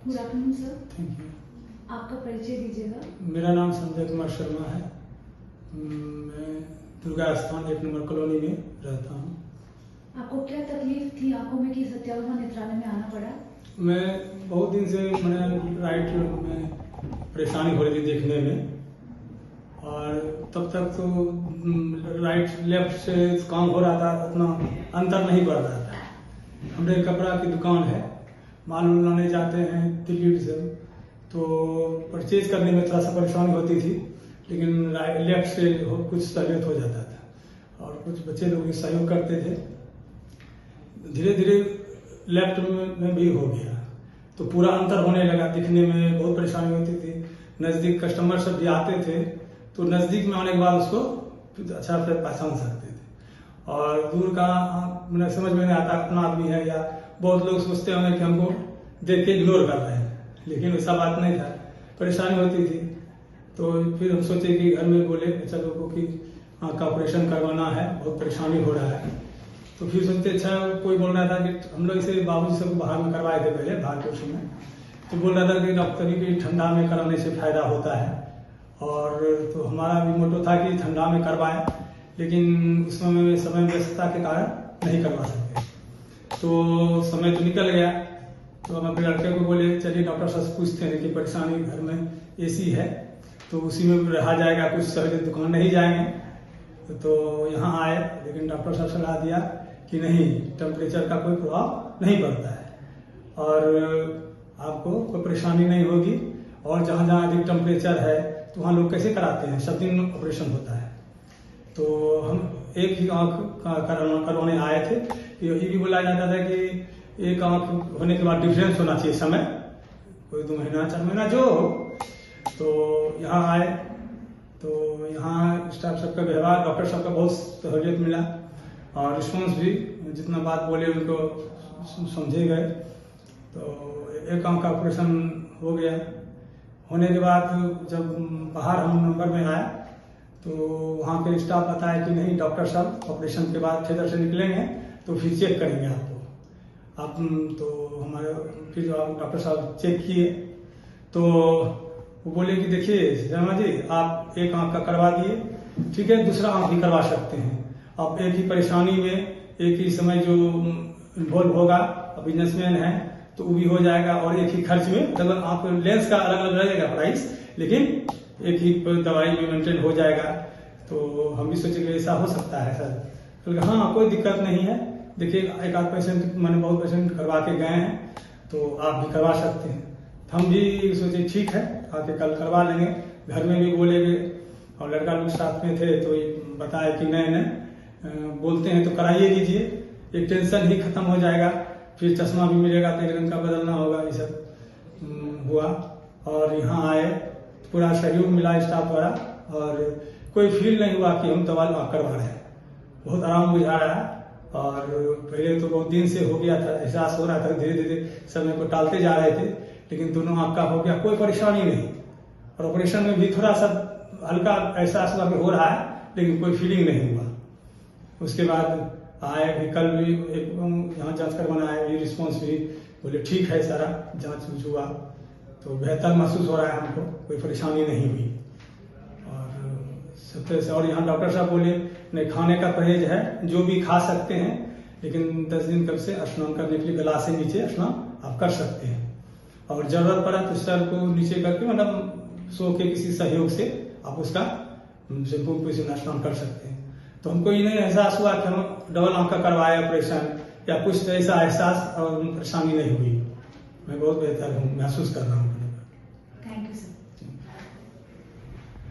Good afternoon sir. Thank you. आपका परिचय दीजिएगा। मेरा नाम संजय कुमार शर्मा है। मैं दुर्गा स्थान 1 नंबर कॉलोनी में रहता हूँ। आपको क्या तकलीफ थी आंखों में कि सत्याग्रह नेत्रालय में आना पड़ा? मैं बहुत दिन से मैंने राइट में परेशानी हो रही थी देखने में, और तब तक तो राइट लेफ्ट से काम हो रहा था, उतना अंतर नहीं बढ़ रहा था। हमारे कपड़ा की दुकान है, माल लाने जाते हैं दिल्ली से, तो परचेज करने में थोड़ा सा परेशानी होती थी, लेकिन लेफ्ट से कुछ सहूलियत हो जाता था और कुछ बच्चे लोग भी सहयोग करते थे। धीरे धीरे लेफ्ट में भी हो गया, तो पूरा अंतर होने लगा। दिखने में बहुत परेशानी होती थी। नज़दीक कस्टमर सब भी आते थे, तो नज़दीक में आने के बाद उसको अच्छा से पहचान सकते थे, और दूर का मैंने समझ में नहीं आता अपना आदमी है, या बहुत लोग सोचते होंगे कि हमको देख के इग्नोर कर रहे हैं, लेकिन वैसा बात नहीं था। परेशानी होती थी, तो फिर हम सोचे कि घर में बोले चलो को कि आँख का ऑपरेशन करवाना है, बहुत परेशानी हो रहा है। तो फिर सोचते अच्छा, कोई बोल रहा था कि हम लोग इसे बाबूजी सबको बाहर में करवाए थे पहले भारतवर्ष में, तो बोल रहा था कि डॉक्टरी की ठंडा में कराने से फायदा होता है, और तो हमारा भी मोटो था कि ठंडा में करवाएं, लेकिन उसमें समय व्यस्तता के कारण नहीं करवा सकते। तो समय तो निकल गया, तो हम अपने लड़के को बोले चलिए डॉक्टर साहब से पूछते हैं कि परेशानी घर में एसी है, तो उसी में रहा जाएगा, कुछ सहज दुकान नहीं जाएंगे। तो यहाँ आए, लेकिन डॉक्टर साहब सलाह दिया कि नहीं, टेम्परेचर का कोई प्रभाव नहीं पड़ता है और आपको कोई परेशानी नहीं होगी, और जहाँ जहाँ अधिक टेम्परेचर है तो वहाँ लोग कैसे कराते हैं, सब दिन ऑपरेशन होता है। तो हम एक ही आँख करवाने आए थे। ये भी बोला जाता था कि एक आँख होने के बाद डिफरेंस होना चाहिए समय, कोई 2 महीना 4 महीना जो हो। तो यहाँ आए, तो यहाँ स्टाफ सबका व्यवहार, डॉक्टर साहब का बहुत सहूलियत मिला, और रिस्पॉन्स भी जितना बात बोले उनको समझे गए। तो एक आँख का ऑपरेशन हो गया। होने के बाद जब बाहर हम नंबर में आए, तो वहाँ पे स्टाफ बताया कि नहीं डॉक्टर साहब ऑपरेशन के बाद थिएटर से निकलेंगे तो फिर चेक करेंगे आपको। आप तो हमारे फिर डॉक्टर साहब चेक किए, तो वो बोले कि देखिए शर्मा जी, आप एक आँख का करवा दिए, ठीक है, दूसरा आँख भी करवा सकते हैं। आप एक ही परेशानी में एक ही समय जो इन्वॉल्व होगा, बिजनेसमैन है तो वो भी हो जाएगा, और एक ही खर्च में, मतलब आप लेंस का अलग अलग रहेगा प्राइस, लेकिन एक ही दवाई में मेंटेन हो जाएगा। तो हम भी सोचे कि ऐसा हो सकता है सर, तो हाँ कोई दिक्कत नहीं है, देखिए एक आध पेशेंट, मैंने बहुत पेशेंट करवा के गए हैं, तो आप भी करवा सकते हैं। हम भी सोचे ठीक है, आके कल करवा लेंगे। घर में भी बोलेंगे, और लड़का लोग साथ में थे तो बताया कि नहीं बोलते हैं तो कराइए लीजिए, एक टेंशन ही खत्म हो जाएगा, फिर चश्मा भी मिलेगा तो 1 रंग का बदलना होगा। ये सब हुआ, और यहाँ आए तो पूरा सहयोग मिला स्टाफ द्वारा, और कोई फील नहीं हुआ कि हम दवा करवा रहे हैं। बहुत आराम बुझा रहा है, और पहले तो बहुत दिन से हो गया था, एहसास हो रहा था, धीरे धीरे समय को टालते जा रहे थे, लेकिन दोनों आँख का हो गया, कोई परेशानी नहीं। और ऑपरेशन में भी थोड़ा सा हल्का एहसास हुआ कि हो रहा है, लेकिन कोई फीलिंग नहीं हुआ। उसके बाद आए भी, कल भी एक यहाँ जांच करवाना आए, ये रिस्पॉन्स भी बोले ठीक है, सारा जांच हुआ तो बेहतर महसूस हो रहा है हमको, कोई परेशानी नहीं हुई। और सबसे से, और यहाँ डॉक्टर साहब बोले नहीं, खाने का परहेज है, जो भी खा सकते हैं, लेकिन 10 दिन कब से स्नान करने के लिए गला से नीचे स्नान आप कर सकते हैं, और जरूरत पड़ा तो सर को नीचे करके, मतलब सो के किसी सहयोग से आप उसका स्नान कर सकते हैं। तो हमको ये नहीं एहसास हुआ कि हम डबल आँख का करवाए ऑपरेशन, या कुछ ऐसा एहसास और परेशानी नहीं हुई। मैं बहुत बेहतर हूँ, महसूस कर रहा हूँ। Thank you sir.